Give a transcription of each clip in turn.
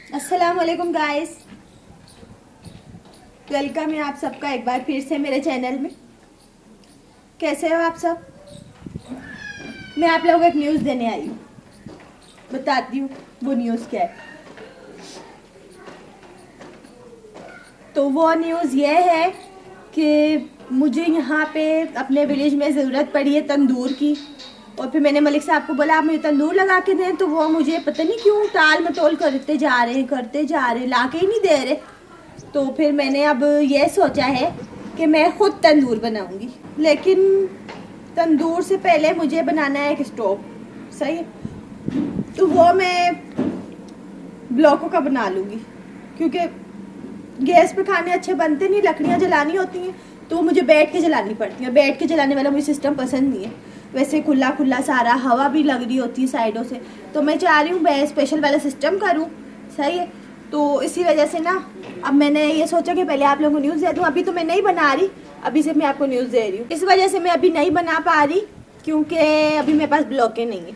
अस्सलाम वालेकुम guys, welcome है आप सबका एक बार फिर से मेरे चैनल में। कैसे हो आप सब? मैं आप लोगों को एक न्यूज़ देने आई हूँ, बताती हूँ वो न्यूज़ क्या है। तो वो न्यूज़ ये है कि मुझे यहाँ पे अपने विलेज में ज़रूरत पड़ी है तंदूर की। और फिर मैंने मलिक साहब को बोला आप मुझे तंदूर लगा के दें, तो वो मुझे पता नहीं क्यों टाल मटोल करते जा रहे ला के ही नहीं दे रहे। तो फिर मैंने अब ये सोचा है कि मैं खुद तंदूर बनाऊंगी, लेकिन तंदूर से पहले मुझे बनाना है एक स्टोव। सही है, तो वो मैं ब्लॉकों का बना लूँगी, क्योंकि गैस पे खाने अच्छे बनते नहीं, लकड़ियाँ जलानी होती हैं तो मुझे बैठ के जलानी पड़ती है। बैठ के जलाने वाला मुझे सिस्टम पसंद नहीं है। वैसे खुला खुला सारा हवा भी लग रही होती है साइडों से, तो मैं चाह रही हूँ मैं स्पेशल वाला सिस्टम करूँ। सही है, तो इसी वजह से ना अब मैंने ये सोचा कि पहले आप लोगों को न्यूज़ दे दूँ। अभी तो मैं नहीं बना रही, अभी सिर्फ मैं आपको न्यूज़ दे रही हूँ। इस वजह से मैं अभी नहीं बना पा रही, क्योंकि अभी मेरे पास ब्लॉकें नहीं है।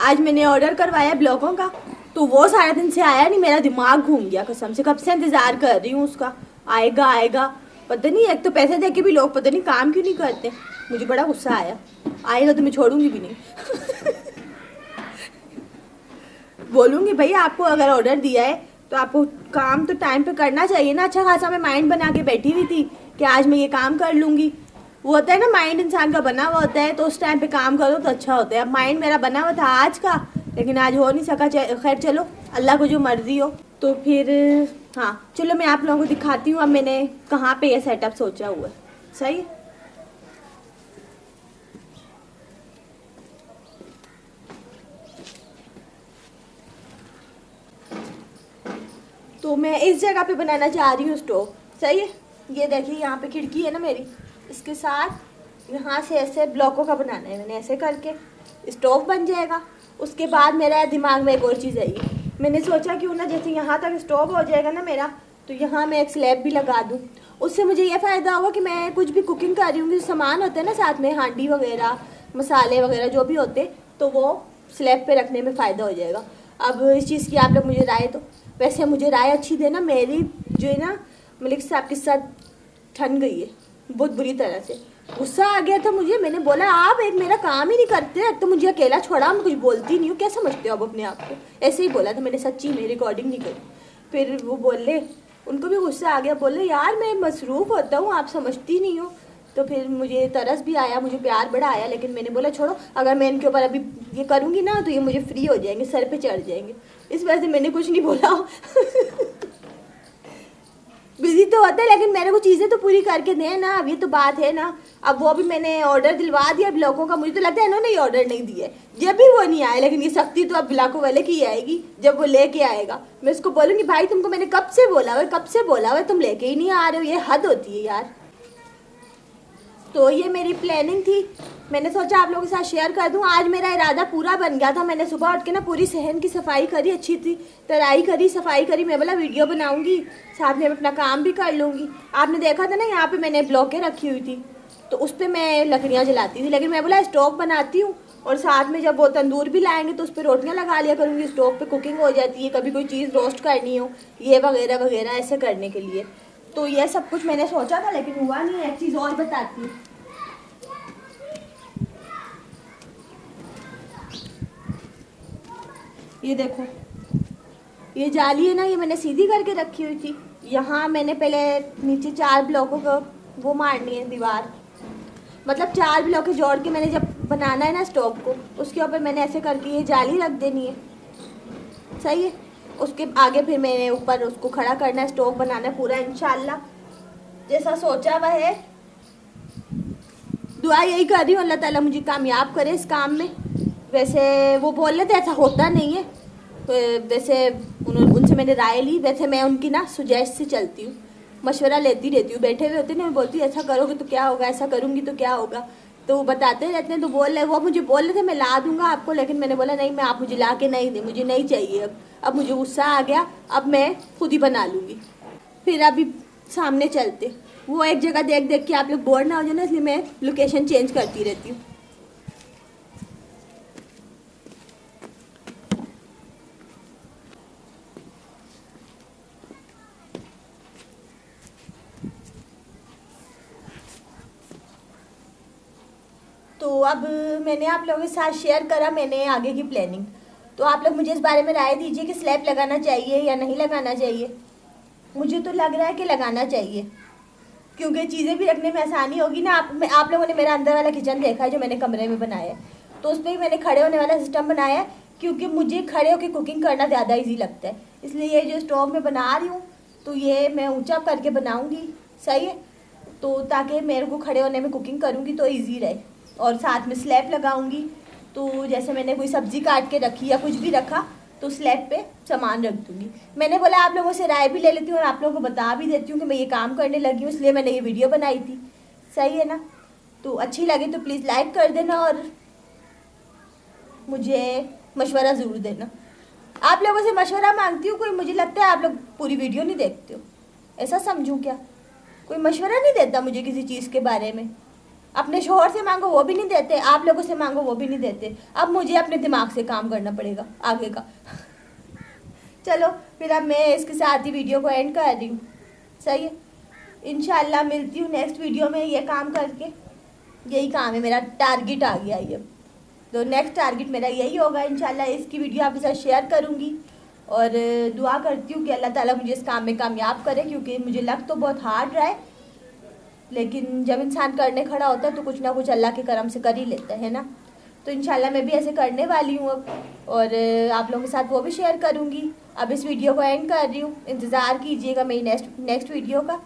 आज मैंने ऑर्डर करवाया ब्लॉकों का, तो वो सारा दिन से आया नहीं। मेरा दिमाग घूम गया, कसम से कब से इंतज़ार कर रही हूँ उसका, आएगा आएगा। पता नहीं, एक तो पैसे दे के भी लोग पता नहीं काम क्यों नहीं करते। मुझे बड़ा गुस्सा आया। आएगा तो मैं छोड़ूंगी भी नहीं। बोलूँगी भैया आपको अगर ऑर्डर दिया है तो आपको काम तो टाइम पे करना चाहिए ना। अच्छा खासा मैं माइंड बना के बैठी हुई थी कि आज मैं ये काम कर लूँगी। वो होता है ना, माइंड इंसान का बना हुआ होता है, तो उस टाइम पे काम करो तो अच्छा होता है। अब माइंड मेरा बना हुआ था आज का, लेकिन आज हो नहीं सका। खैर चलो, अल्लाह को जो मर्जी हो। तो फिर हाँ चलो, मैं आप लोगों को दिखाती हूँ अब मैंने कहाँ पे ये सेटअप सोचा हुआ है। सही है, तो मैं इस जगह पे बनाना चाह रही हूँ स्टोव। सही है, ये देखिए यहाँ पे खिड़की है ना मेरी, इसके साथ यहाँ से ऐसे ब्लॉकों का बनाना है। मैंने ऐसे करके स्टोव बन जाएगा। उसके बाद मेरा दिमाग में एक और चीज़ आई, मैंने सोचा क्यों ना जैसे यहाँ तक स्टोव हो जाएगा ना मेरा, तो यहाँ मैं एक स्लैब भी लगा दूँ। उससे मुझे ये फ़ायदा होगा कि मैं कुछ भी कुकिंग कर रही हूँ, जो सामान होते हैं ना साथ में, हांडी वगैरह मसाले वगैरह जो भी होते, तो वो स्लैब पे रखने में फ़ायदा हो जाएगा। अब इस चीज़ की आप लोग मुझे राय दो। वैसे मुझे राय अच्छी देना, मेरी जो है ना मलिक साहब के साथ ठन गई है बहुत बुरी तरह से। गुस्सा आ गया था मुझे। मैंने बोला आप एक मेरा काम ही नहीं करते, तो मुझे अकेला छोड़ा, मैं कुछ बोलती नहीं हूँ, क्या समझते हो आप अपने आप को। ऐसे ही बोला था मैंने, सच्ची में रिकॉर्डिंग नहीं करी। फिर वो बोले, उनको भी गुस्सा आ गया, बोले यार मैं मसरूफ़ होता हूँ, आप समझती नहीं हो। तो फिर मुझे तरस भी आया, मुझे प्यार बड़ा आया, लेकिन मैंने बोला छोड़ो, अगर मैं इनके ऊपर अभी ये करूँगी ना तो ये मुझे फ्री हो जाएंगे, सर पे चढ़ जाएंगे। इस वजह से मैंने कुछ नहीं बोला। बिजी तो होता है, लेकिन मेरे को चीज़ें तो पूरी करके दें ना, अब ये तो बात है ना। अब वो भी मैंने ऑर्डर दिलवा दिया ब्लॉकों का। मुझे तो लगता है इन्होंने ही ऑर्डर नहीं दिया है, जब भी वो नहीं आए। लेकिन ये सख्ती तो अब ब्लॉकों वाले की आएगी, जब वो लेके आएगा। मैं उसको बोलूँगी भाई तुमको मैंने कब से बोला हुआ, कब से बोला हुआ, तुम लेके ही नहीं आ रहे हो, ये हद होती है यार। तो ये मेरी प्लानिंग थी, मैंने सोचा आप लोगों के साथ शेयर कर दूं। आज मेरा इरादा पूरा बन गया था। मैंने सुबह उठ के ना पूरी सहन की सफाई करी, अच्छी थी तराई करी, सफाई करी। मैं बोला वीडियो बनाऊंगी, साथ में अपना काम भी कर लूँगी। आपने देखा था ना यहाँ पे मैंने ब्लॉकें रखी हुई थी, तो उस पर मैं लकड़ियाँ जलाती थी। लेकिन मैं बोला स्टोव बनाती हूँ, और साथ में जब वो तंदूर भी लाएंगे तो उस पर रोटियाँ लगा लिया करूँगी। स्टोव पे कुकिंग हो जाती है, कभी कोई चीज़ रोस्ट करनी हो, ये वगैरह वगैरह ऐसे करने के लिए। तो ये सब कुछ मैंने सोचा था, लेकिन हुआ नहीं। एक चीज़ और बताती हूँ, ये देखो, ये जाली है ना, ये मैंने सीधी करके रखी हुई थी। यहाँ मैंने पहले नीचे 4 ब्लॉकों को वो मारनी है दीवार, मतलब 4 ब्लॉक जोड़ के मैंने जब बनाना है ना स्टोव को, उसके ऊपर मैंने ऐसे करके ये जाली रख देनी है। सही है, उसके आगे फिर मैंने ऊपर उसको खड़ा करना है, स्टोव बनाना है पूरा इंशाल्लाह जैसा सोचा हुआ है। दुआ यही कर रही हूँ अल्लाह ताला मुझे कामयाब करे इस काम में। वैसे वो बोल रहे थे ऐसा होता नहीं है, तो वैसे उनसे मैंने राय ली। वैसे मैं उनकी ना सुजेस्ट से चलती हूँ, मशवरा लेती रहती हूँ। बैठे हुए होते ना, मैं बोलती हूँ ऐसा करोगे तो क्या होगा, ऐसा करूँगी तो क्या होगा, तो वो बताते रहते हैं। तो वो मुझे बोल रहे थे मैं ला दूंगा आपको, लेकिन मैंने बोला नहीं, मैं आप मुझे ला के नहीं दे, मुझे नहीं चाहिए। अब मुझे गुस्सा आ गया, अब मैं खुद ही बना लूँगी। फिर अभी सामने चलते, वो एक जगह देख देख के आप लोग बोर ना हो जाए ना, इसलिए मैं लोकेशन चेंज करती रहती हूँ। अब मैंने आप लोगों के साथ शेयर करा मैंने आगे की प्लानिंग। तो आप लोग मुझे इस बारे में राय दीजिए कि स्लैब लगाना चाहिए या नहीं लगाना चाहिए। मुझे तो लग रहा है कि लगाना चाहिए, क्योंकि चीज़ें भी रखने में आसानी होगी ना। आप लोगों ने मेरा अंदर वाला किचन देखा है जो मैंने कमरे में बनाया है, तो उस पर भी मैंने खड़े होने वाला सिस्टम बनाया है, क्योंकि मुझे खड़े होकर कुकिंग करना ज़्यादा ईजी लगता है। इसलिए ये जो स्टोव में बना रही हूँ तो ये मैं ऊंचा करके बनाऊँगी, सही है, तो ताकि मेरे को खड़े होने में कुकिंग करूँगी तो ईजी रहे। और साथ में स्लैब लगाऊँगी, तो जैसे मैंने कोई सब्ज़ी काट के रखी या कुछ भी रखा तो स्लैब पे सामान रख दूँगी। मैंने बोला आप लोगों से राय भी ले लेती हूँ और आप लोगों को बता भी देती हूँ कि मैं ये काम करने लगी हूँ, इसलिए मैंने ये वीडियो बनाई थी, सही है ना। तो अच्छी लगी तो प्लीज़ लाइक कर देना और मुझे मशवरा ज़रूर देना। आप लोगों से मशवरा मांगती हूँ, कोई मुझे लगता है आप लोग पूरी वीडियो नहीं देखते हो, ऐसा समझूँ क्या? कोई मशवरा नहीं देता मुझे किसी चीज़ के बारे में। अपने शोहर से मांगो वो भी नहीं देते, आप लोगों से मांगो वो भी नहीं देते। अब मुझे अपने दिमाग से काम करना पड़ेगा आगे का। चलो फिर अब मैं इसके साथ ही वीडियो को एंड कर रही हूँ, सही है। इंशाल्लाह मिलती हूँ नेक्स्ट वीडियो में ये काम करके। यही काम है मेरा, टारगेट आ गया ये, तो नेक्स्ट टारगेट मेरा यही होगा इंशाल्लाह। इसकी वीडियो आपके साथ शेयर करूँगी और दुआ करती हूँ कि अल्लाह ताला मुझे इस काम में कामयाब करे, क्योंकि मुझे लग तो बहुत हार्ड रहा है, लेकिन जब इंसान करने खड़ा होता है तो कुछ ना कुछ अल्लाह के करम से कर ही लेता है ना। तो इंशाल्लाह मैं भी ऐसे करने वाली हूँ अब, और आप लोगों के साथ वो भी शेयर करूँगी। अब इस वीडियो को एंड कर रही हूँ, इंतज़ार कीजिएगा मेरी नेक्स्ट वीडियो का।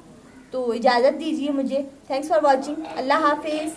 तो इजाज़त दीजिए मुझे। थैंक्स फॉर वॉचिंग, अल्लाह हाफिज़।